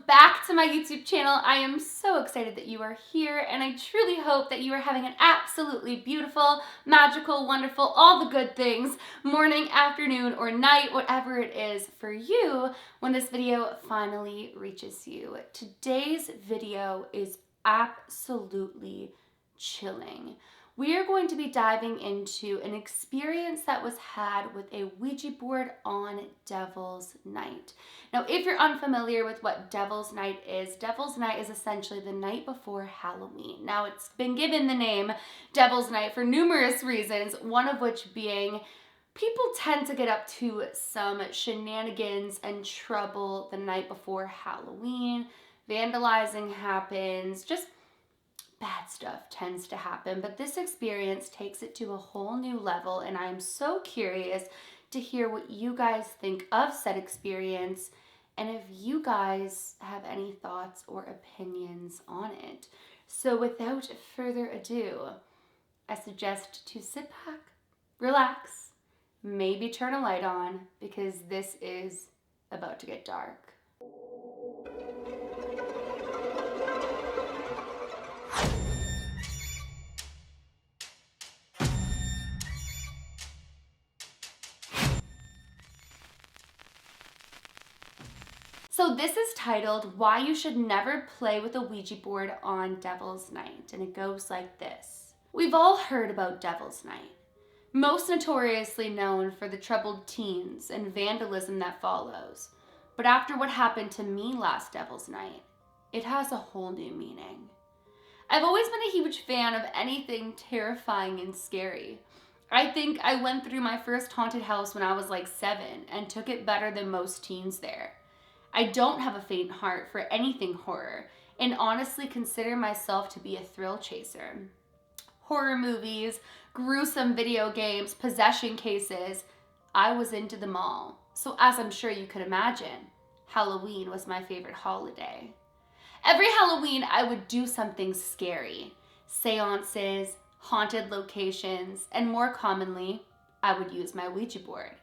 welcome back to my YouTube channel. I am so excited that you are here, and I truly hope that you are having an absolutely beautiful, magical, wonderful, all the good things, morning, afternoon, or night, whatever it is for you when this video finally reaches you. Today's video is absolutely chilling. We are going to be diving into an experience that was had with a Ouija board on Devil's Night. Now, if you're unfamiliar with what Devil's Night is essentially the night before Halloween. Now, it's been given the name Devil's Night for numerous reasons, one of which being people tend to get up to some shenanigans and trouble the night before Halloween. Vandalizing happens, just bad stuff tends to happen, but this experience takes it to a whole new level, and I'm so curious to hear what you guys think of said experience and if you guys have any thoughts or opinions on it. So without further ado, I suggest to sit back, relax, maybe turn a light on, because this is about to get dark. So this is titled Why You Should Never Play with a Ouija Board on Devil's Night, and it goes like this. We've all heard about Devil's Night, most notoriously known for the troubled teens and vandalism that follows. But after what happened to me last Devil's Night, it has a whole new meaning. I've always been a huge fan of anything terrifying and scary. I think I went through my first haunted house when I was like 7 and took it better than most teens there. I don't have a faint heart for anything horror, and honestly consider myself to be a thrill chaser. Horror movies, gruesome video games, possession cases, I was into them all. So as I'm sure you could imagine, Halloween was my favorite holiday. Every Halloween I would do something scary. Seances, haunted locations, and more commonly, I would use my Ouija board.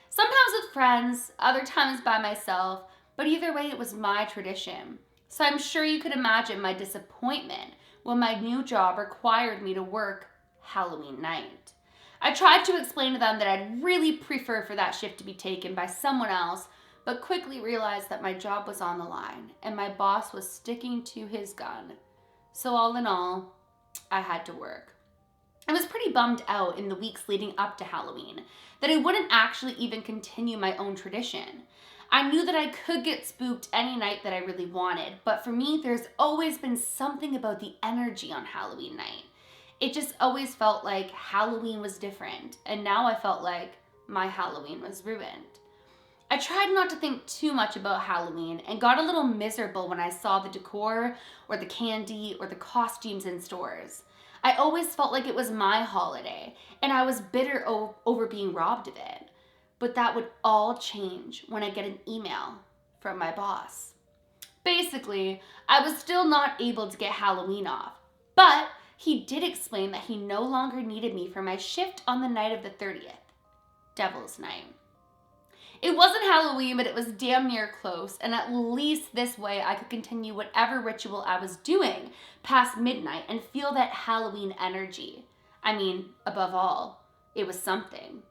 Sometimes with friends, other times by myself, but either way, it was my tradition. So I'm sure you could imagine my disappointment when my new job required me to work Halloween night. I tried to explain to them that I'd really prefer for that shift to be taken by someone else, but quickly realized that my job was on the line and my boss was sticking to his gun. So all in all, I had to work. I was pretty bummed out in the weeks leading up to Halloween that I wouldn't actually even continue my own tradition. I knew that I could get spooked any night that I really wanted, but for me, there's always been something about the energy on Halloween night. It just always felt like Halloween was different, and now I felt like my Halloween was ruined. I tried not to think too much about Halloween and got a little miserable when I saw the decor or the candy or the costumes in stores. I always felt like it was my holiday, and I was bitter over being robbed of it. But that would all change when I get an email from my boss. Basically, I was still not able to get Halloween off, but he did explain that he no longer needed me for my shift on the night of the 30th, Devil's Night. It wasn't Halloween, but it was damn near close, and at least this way I could continue whatever ritual I was doing past midnight and feel that Halloween energy. I mean, above all, it was something.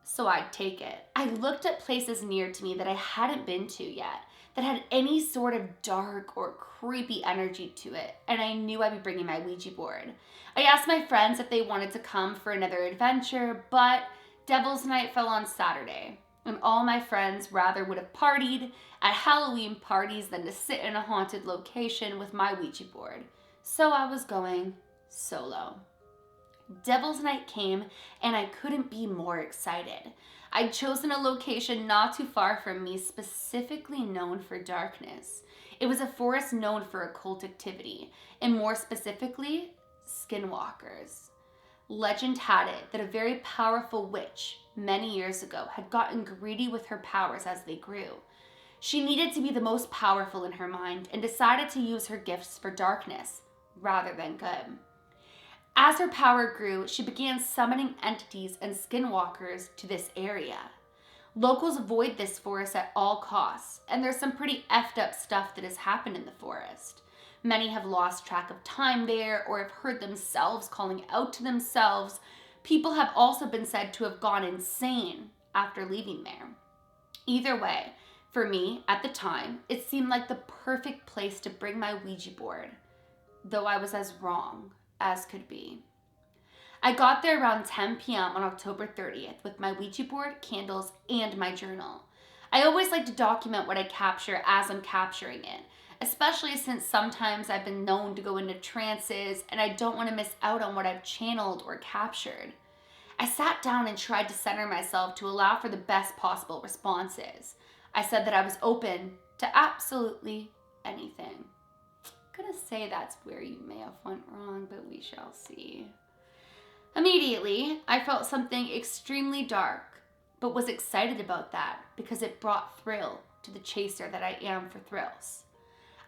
So I'd take it. I looked at places near to me that I hadn't been to yet, that had any sort of dark or creepy energy to it, and I knew I'd be bringing my Ouija board. I asked my friends if they wanted to come for another adventure, but Devil's Night fell on Saturday, and all my friends rather would have partied at Halloween parties than to sit in a haunted location with my Ouija board. So I was going solo. Devil's Night came, and I couldn't be more excited. I'd chosen a location not too far from me, specifically known for darkness. It was a forest known for occult activity, and more specifically, skinwalkers. Legend had it that a very powerful witch, many years ago, had gotten greedy with her powers as they grew. She needed to be the most powerful in her mind, and decided to use her gifts for darkness, rather than good. As her power grew, she began summoning entities and skinwalkers to this area. Locals avoid this forest at all costs, and there's some pretty effed up stuff that has happened in the forest. Many have lost track of time there or have heard themselves calling out to themselves. People have also been said to have gone insane after leaving there. Either way, for me, at the time, it seemed like the perfect place to bring my Ouija board, though I was as wrong as could be. I got there around 10 p.m. on October 30th with my Ouija board, candles, and my journal. I always like to document what I capture as I'm capturing it, especially since sometimes I've been known to go into trances and I don't want to miss out on what I've channeled or captured. I sat down and tried to center myself to allow for the best possible responses. I said that I was open to absolutely anything. I'm gonna say that's where you may have went wrong, but we shall see. Immediately, I felt something extremely dark, but was excited about that because it brought thrill to the chaser that I am for thrills.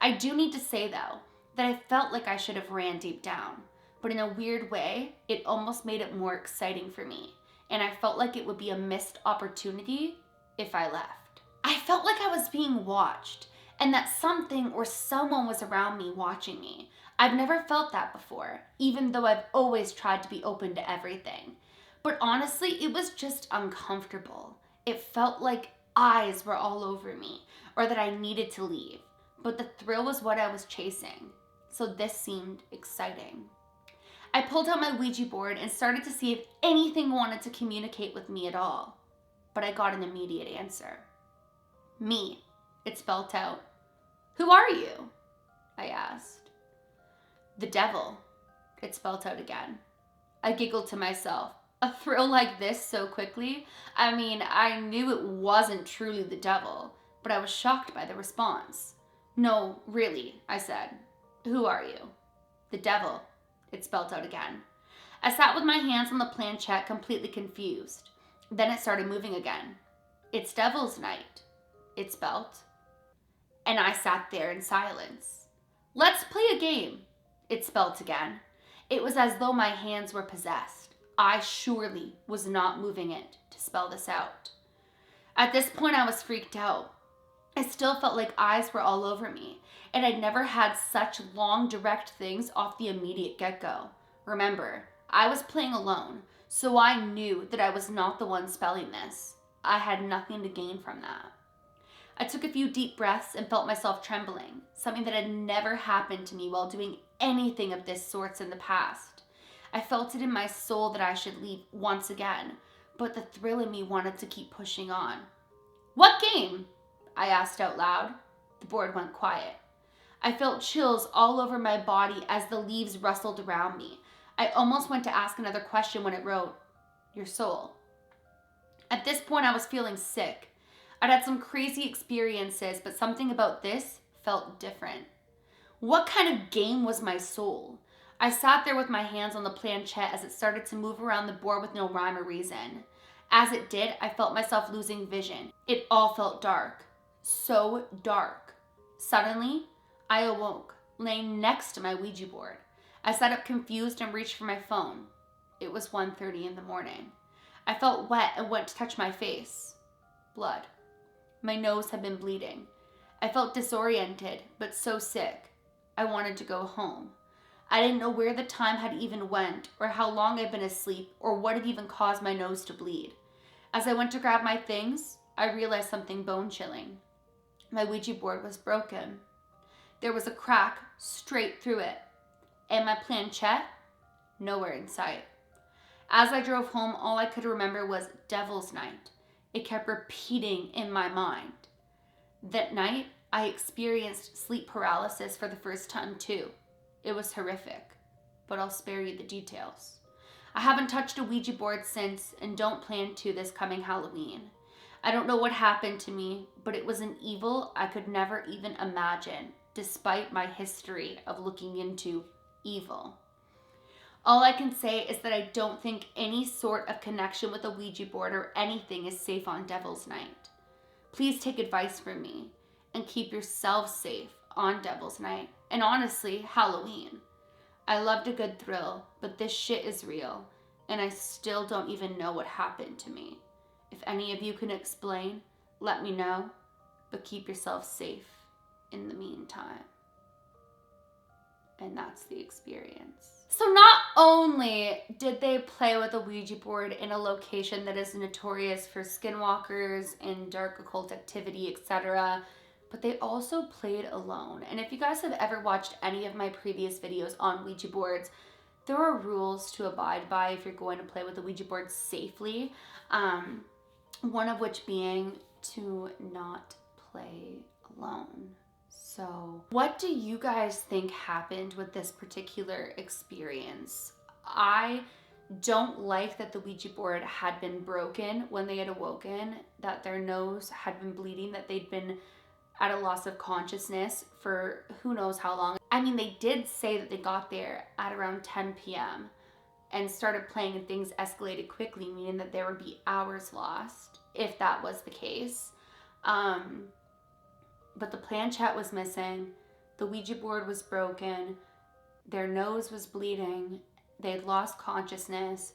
I do need to say, though, that I felt like I should have ran deep down, but in a weird way, it almost made it more exciting for me, and I felt like it would be a missed opportunity if I left. I felt like I was being watched, and that something or someone was around me watching me. I've never felt that before, even though I've always tried to be open to everything. But honestly, it was just uncomfortable. It felt like eyes were all over me, or that I needed to leave. But the thrill was what I was chasing, so this seemed exciting. I pulled out my Ouija board and started to see if anything wanted to communicate with me at all. But I got an immediate answer. Me, it spelled out. Who are you? I asked. The devil, it spelled out again. I giggled to myself. A thrill like this so quickly? I mean, I knew it wasn't truly the devil, but I was shocked by the response. No, really, I said. Who are you? The devil, it spelled out again. I sat with my hands on the planchette, completely confused. Then it started moving again. It's Devil's Night, it spelled. And I sat there in silence. Let's play a game, it spelled again. It was as though my hands were possessed. I surely was not moving it to spell this out. At this point, I was freaked out. I still felt like eyes were all over me, and I'd never had such long, direct things off the immediate get-go. Remember, I was playing alone, so I knew that I was not the one spelling this. I had nothing to gain from that. I took a few deep breaths and felt myself trembling, something that had never happened to me while doing anything of this sort in the past. I felt it in my soul that I should leave once again, but the thrill in me wanted to keep pushing on. What game? I asked out loud. The board went quiet. I felt chills all over my body as the leaves rustled around me. I almost went to ask another question when it wrote, Your soul. At this point, I was feeling sick. I'd had some crazy experiences, but something about this felt different. What kind of game was my soul? I sat there with my hands on the planchette as it started to move around the board with no rhyme or reason. As it did, I felt myself losing vision. It all felt dark. So dark. Suddenly, I awoke, laying next to my Ouija board. I sat up confused and reached for my phone. It was 1:30 in the morning. I felt wet and went to touch my face. Blood. My nose had been bleeding. I felt disoriented, but so sick. I wanted to go home. I didn't know where the time had even went, or how long I'd been asleep, or what had even caused my nose to bleed. As I went to grab my things, I realized something bone-chilling. My Ouija board was broken. There was a crack straight through it, and my planchette, nowhere in sight. As I drove home, all I could remember was Devil's Night. It kept repeating in my mind. That night, I experienced sleep paralysis for the first time too. It was horrific, but I'll spare you the details. I haven't touched a Ouija board since and don't plan to this coming Halloween. I don't know what happened to me, but it was an evil I could never even imagine, despite my history of looking into evil. All I can say is that I don't think any sort of connection with a Ouija board or anything is safe on Devil's Night. Please take advice from me and keep yourselves safe on Devil's Night and honestly, Halloween. I loved a good thrill, but this shit is real and I still don't even know what happened to me. If any of you can explain, let me know, but keep yourself safe in the meantime. And that's the experience. So not only did they play with a Ouija board in a location that is notorious for skinwalkers and dark occult activity, etc., but they also played alone. And if you guys have ever watched any of my previous videos on Ouija boards, there are rules to abide by if you're going to play with a Ouija board safely. One of which being to not play alone. So what do you guys think happened with this particular experience? I don't like that the Ouija board had been broken when they had awoken, that their nose had been bleeding, that they'd been at a loss of consciousness for who knows how long. I mean, they did say that they got there at around 10 p.m. and started playing and things escalated quickly, meaning that there would be hours lost if that was the case. But the planchette was missing, the Ouija board was broken, their nose was bleeding, they had lost consciousness,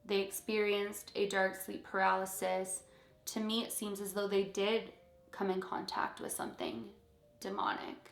they experienced a dark sleep paralysis. To me, it seems as though they did come in contact with something demonic.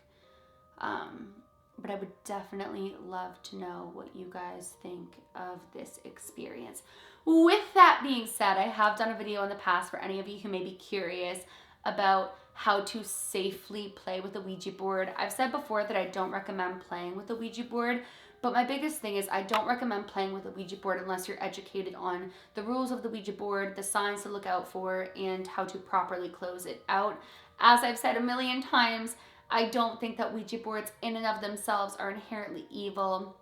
But I would definitely love to know what you guys think of this experience. With that being said, I have done a video in the past for any of you who may be curious about how to safely play with a Ouija board. I've said before that I don't recommend playing with a Ouija board, but my biggest thing is I don't recommend playing with a Ouija board unless you're educated on the rules of the Ouija board, the signs to look out for, and how to properly close it out. As I've said a million times, I don't think that Ouija boards in and of themselves are inherently evil,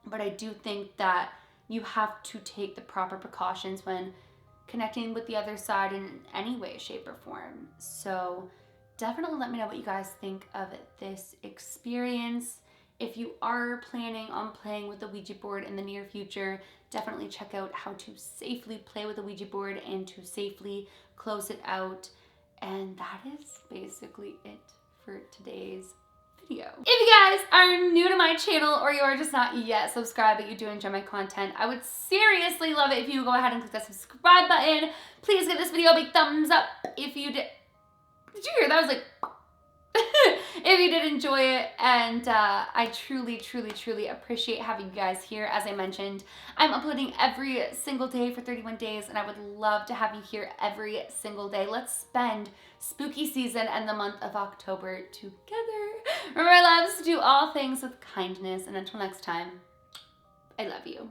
but I do think that you have to take the proper precautions when connecting with the other side in any way, shape, or form. So definitely let me know what you guys think of this experience. If you are planning on playing with the Ouija board in the near future, definitely check out how to safely play with the Ouija board and to safely close it out. And that is basically it for today's video. If you guys are new to my channel or you are just not yet subscribed but you do enjoy my content, I would seriously love it if you would go ahead and click that subscribe button. Please give this video a big thumbs up if you did. Did you hear that? I was like, if you did enjoy it, and I truly appreciate having you guys here. As I mentioned, I'm uploading every single day for 31 days, and I would love to have you here every single day. Let's spend spooky season and the month of October together. Remember, loves, to do all things with kindness, and until next time, I love you.